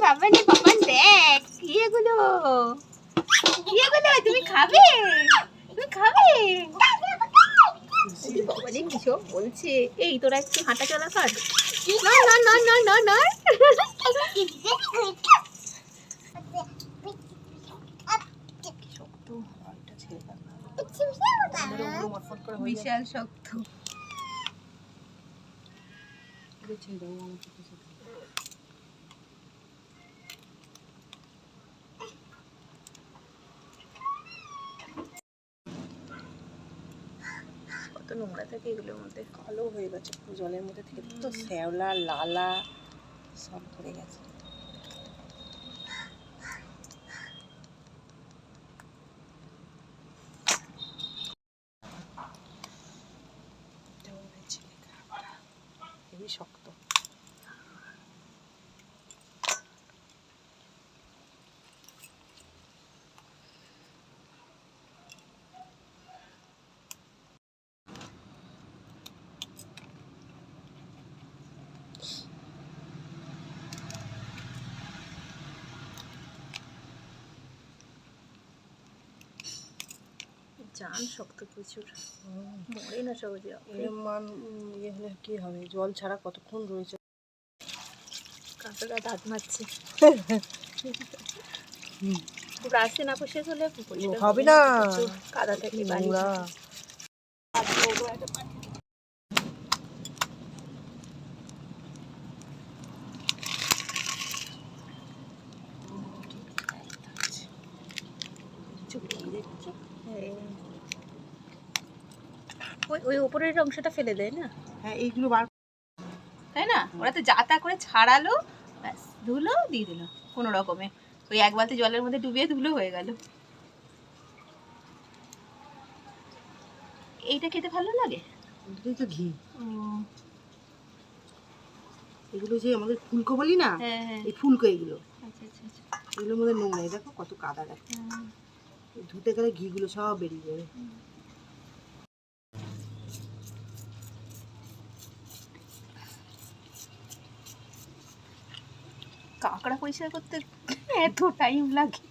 বাবা নে বাবা দেখ কি এগুলো, কি এগুলো তুমি খাবে, তুমি খাবে? বাবা রে কি সব বলছে। এই তোরা একটু হাঁটা চলা কর। না না না না না না বিশাল শক্ত। কত নোংরা থাকে এগুলোর মধ্যে। কালো হয়ে গেছে জলের মধ্যে থেকে, তো শ্যাওলা লালা সব পড়ে গেছে। খুবই শক্ত। জান শক্ত প্রচুর, মরে না সহজে। এরম মান ইয়ে হলে কি হবে, জল ছাড়া কতক্ষণ রয়েছে। কাঁকড়া দাঁত মারছে। ব্রাশে না পরিষ্কার করলে হবে না, কাদা থেকে নোংরা। ওই উপরের অংশটা ফেলে দেয় না? হ্যাঁ এইগুলো বার, তাই না? ওরা তো যাতা করে ছাড়ালো, ব্যাস ধুলো দিয়ে দিল কোনো রকমে। ওই এক বালতি জলের মধ্যে ডুবিয়ে ধুলো হয়ে গেল। এইটা খেতে ভালো লাগে। এটাই তো ঘি। এগুলো যে আমাদের ফুলকো বলি না, এই ফুলকো এগুলো। আচ্ছা আচ্ছা আচ্ছা। এগুলোর মধ্যে নোংরা, দেখো কত কাদা দেখো। ধুতে গেলে ঘিগুলো সব বেরিয়ে যাবে। কাঁকড়া পরিষ্কার করতে এত টাইম লাগে।